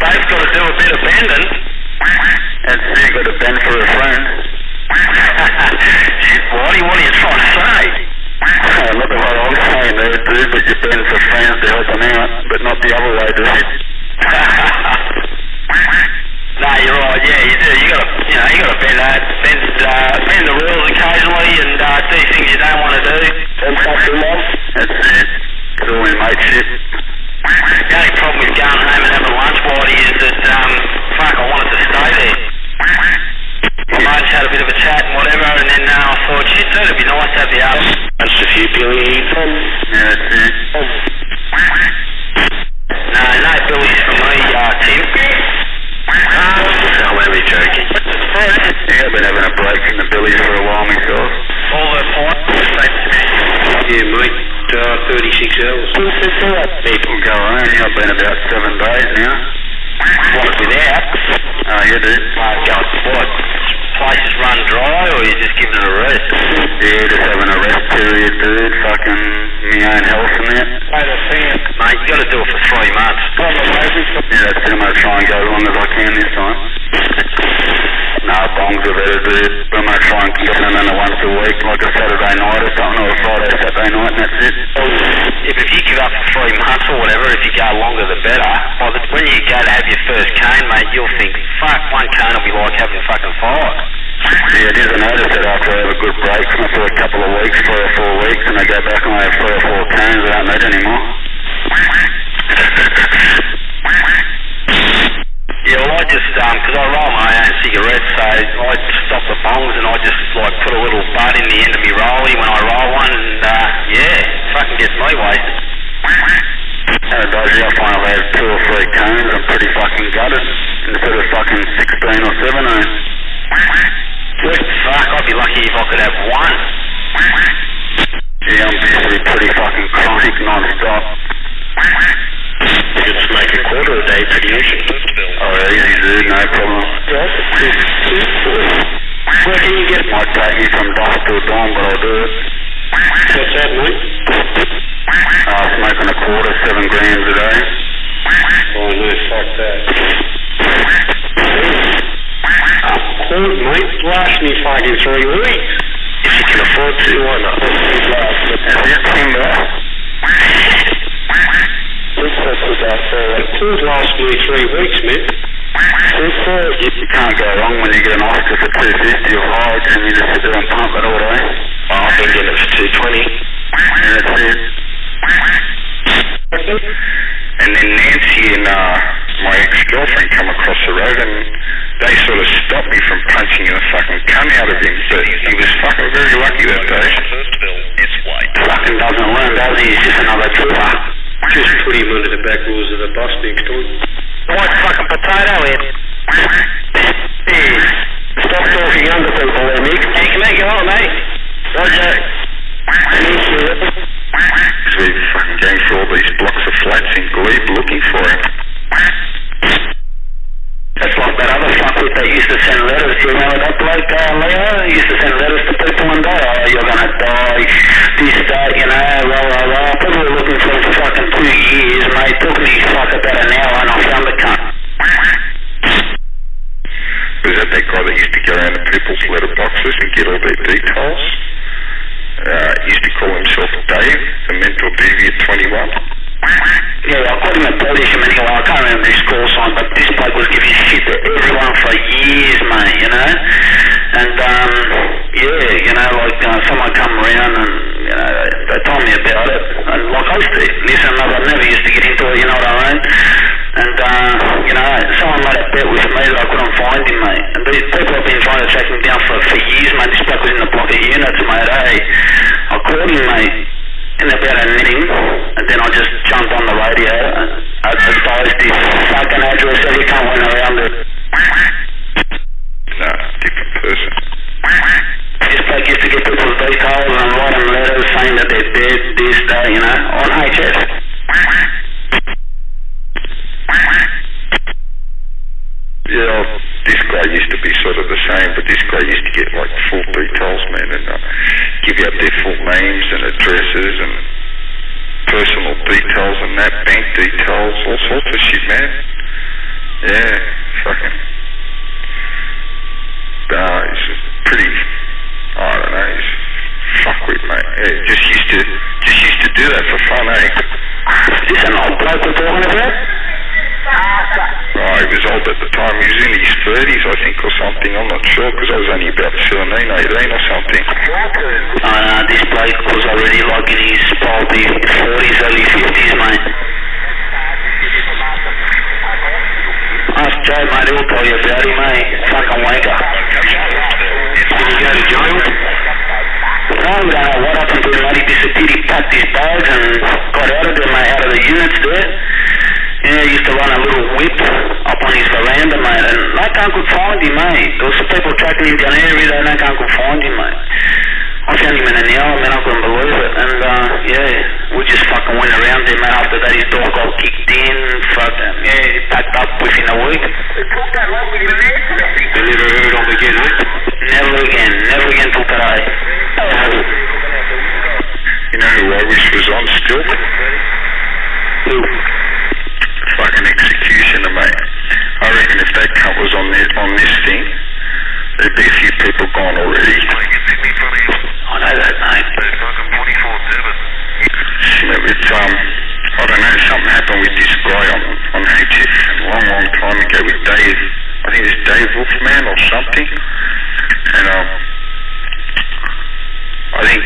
Dave's got to do a bit of bending. And so you got to bend for a friend. Shit, Whitey, what are you trying to say? Look at what I'm saying there, dude, but you bend for friends to help them out, but not the other way, dude. No, you're right, yeah, you do. You gotta bend the rules occasionally and do things you don't want to do. That's it. It's all in mateship. The only problem with going home and having lunch, Whitey, is that, I wanted to stay there. My mates had a bit of a chat and whatever, and then I thought, shit, it'd be nice to have the other. That's a few Billy. Yeah, that's it. No Billy's for me, Tim. I'm only joking. Yeah, I've been having a break from the Billies for a while myself. All the points, yeah, mate, 36 hours. People go around, I've been about 7 days now. What, without? Oh, you do? What? Places run dry, or you just giving it a rest? Yeah, just having a rest period, dude. Fucking my own health and that. Mate, you got to do it for 3 months. Yeah, that's it. I'm going to try and go as long as I can this time. Nah, bongs are better, dude. I'm going to try and get in another once a week, like a Saturday night or something, or a Friday, Saturday night, and that's it. If you give up for 3 months or whatever, if you go longer the better, when you go to have your first cane, mate, you'll think, fuck, 1 cane will be like having fucking 5. Yeah, it is a notice that after I have a good break for a couple of weeks, 3 or 4 weeks, and I go back and I have 3 or 4 canes, I don't need anymore. Yeah, well, I just, because I roll my own cigarettes, so I stop the bongs and I just, put a little bud in the end of my rollie when I roll one, and, fucking gets me wasted. I find I've had 2 or 3 cones, I'm pretty fucking gutted, instead of fucking 16 or 17. Fuck, I'd be lucky if I could have 1. Yeah, I'm usually pretty fucking chronic non-stop. You could smoke a quarter a day pretty easy. Oh, easy, dude, no problem. Where can you get? Might take me from dusk till dawn, but I'll do it. What's that, mate? Smoking a quarter, 7 grams a day. Oh, no, fuck that. Mate, last me fucking 3 weeks. If you can afford to, why not? That's it, Timber. It would last me 3 weeks, mate. You can't go wrong when you get an Oscar for 250 or high, and you just sit there and pump it all day. Oh, I've been getting it for 220. Yeah, that's it. And then Nancy and my ex-girlfriend come across the road and they sort of stopped me from punching the fucking cunt out of him, but he was fucking very lucky that day. It's white. Fucking doesn't learn, does he? He's just another trooper. Just put him under the back wheels of the bus next door. White fucking potato head. Stop talking under people there, Mick. Hey, come here, go on, mate. Roger. So we fucking going through all these blocks of flats in Glebe looking for him. That's like that other fuckwit that used to send letters. Do you remember that bloke, Leo? He used to send letters to people and go, oh, you're gonna die, this, that, you know, rah. People were looking for him for fucking 2 years, mate. Took me fuck about an hour and I found the cunt. Was that guy that used to go around to people's letterboxes and get all their details? Used to call himself Dave, the mental deviant 21. Yeah, I called him a Belgium anyway. I can't remember his call sign, but this bloke was giving shit to everyone for years, mate, you know? And, someone come around and, they told me about it. And like I used to listen, I never used to get into it, you know what I mean? And, someone made a bet with me that I couldn't find him, mate. And these people have been trying to track him down for years, mate. This bloke was in the block of units, mate, I called him, mate, in about a meeting, and then I just jumped on the radio and advised his fucking address every time I went around it. No, different person. This bloke used to get people's details and write them letters saying that they're dead, this, that, you know, on HS. Yeah, this guy used to be sort of the same, but this guy used to get like full details, man, and give out their full names and addresses and personal details and that, bank details, all sorts of shit, man. old at the time. He was in his 30s, I think, or something. I'm not sure, because I was only about 17, 18 or something. This bloke was already like in his probably 40s, early 50s, mate. Ask Joe, mate, he'll tell you about him, mate. Fucking wanker. Did he go to jail? No, we don't know what happened to him, mate. He disappeared, he packed his bags and got out of there, mate, out of the units there. Yeah, he used to run a little whip up on his veranda, mate, and no one could find him, mate. There was some people tracking him down every day, no one could find him, mate. I found him in an hour, man, I couldn't believe it, and yeah, we just fucking went around there, man. After that, his door got kicked in, fucking, yeah, he packed up within a week. It took that long with your legs? You never heard of him again, eh? Never again till today. You know who I wish was on still? Who? Fucking executioner, mate. I reckon if that cunt was on this thing, there'd be a few people gone already. I know that, mate. I don't know, something happened with this guy on HF a long time ago with Dave. I think it's Dave Wolfman or something. And I think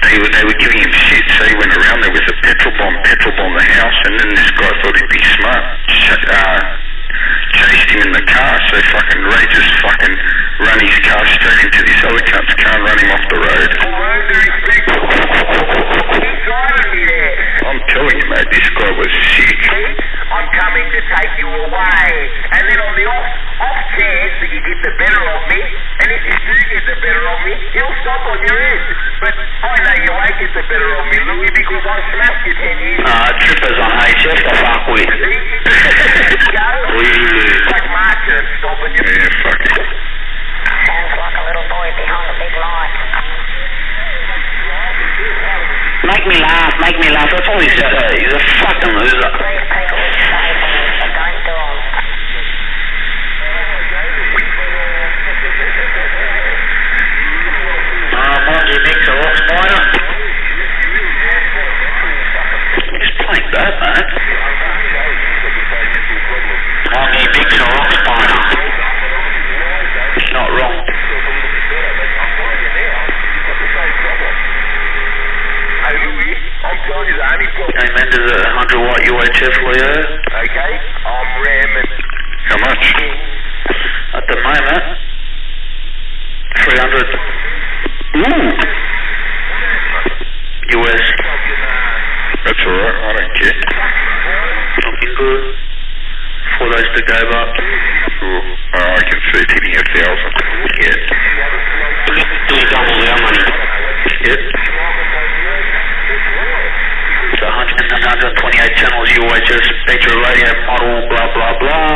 they were giving him shit, so he went around there with a petrol bomb the house, and then this guy thought he'd be smart, chased him in the car, so fucking Ray just fucking run his car straight into this other cunt's car and run him off the road. I'm telling you, mate, this guy was sick. I'm coming to take you away, and then on the off chance that you get the better of me, and if you do get the better of me, he'll stop on your head. But I know you won't get the better of me, Louis, because I smashed you 10 years ago. Trippers on HF to fuck with. Like Martin stopping you. Yeah, fuck it. Sounds like a little boy behind a big light. Make me laugh, that's all he said. He's a fucking loser. These people will say things, but don't do them. Mind you, Nick's a rock spider. He's playing that, mate. Mind you, Nick's a rock spider. It's not wrong. Hey, Louis, I'm telling you the only problem. Hey, man, there's a 100-watt UHF, Leo. Okay, I'm ramming. How much? At the moment, 300. Ooh. US. That's alright, I don't care. Looking good. 4 days to go, but... Ooh, I can see it hitting 1,000. Yeah. Do we double our money? Yep. So 128 channels, UHF, spectral radio model, blah, blah, blah.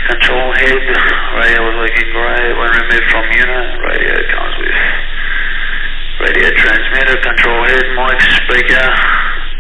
Control head, radio was looking great. When removed from unit, radio comes with radio transmitter, control head, mic, speaker,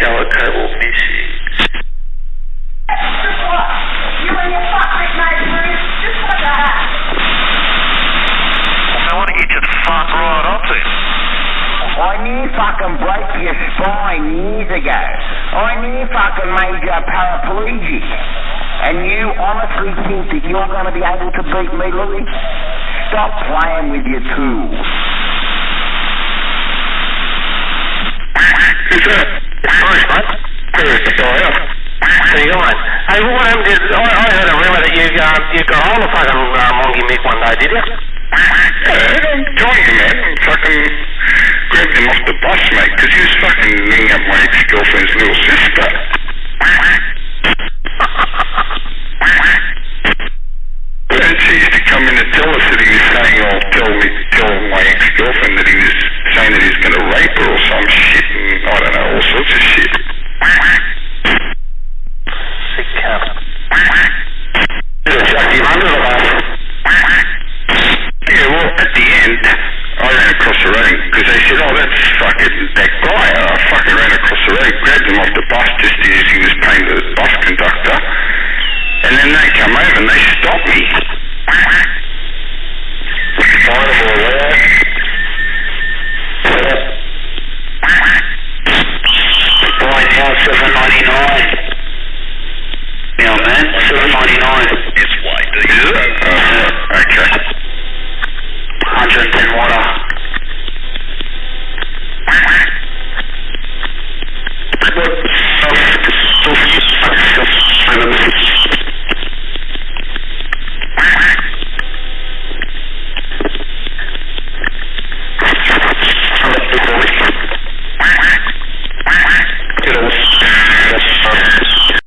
power cable missing. Why don't you just fuck right off it? I near fucking broke your spine years ago. I near fucking made you paraplegic. And you honestly think that you're going to be able to beat me, Louis? Stop playing with your tools. Who's that? Bruce, mate. Who's the guy up? How you going? Hey, what happened is, I heard a rumour that you got hold of fucking Mongy Mick one day, did you? Yeah, I'm telling you, man, I fucking grabbed him off the bus, mate, because he was fucking ringing up my ex-girlfriend's little sister. And she used to come in and tell us that he was saying, tell my ex-girlfriend that he was saying that he was going to rape her or some shit, and I don't know, all sorts of shit. Sick cunt. Chuck him under the bus. Yeah, well, at the end, I ran across the road, because they said, oh, that's fucking that guy, and I fucking ran across the road, grabbed him off the bus just as he was paying the bus conductor, and then they come over and they stopped me. Horrible, yeah. Boy, now $7.99. Now, man. $7.99. Is it? Okay.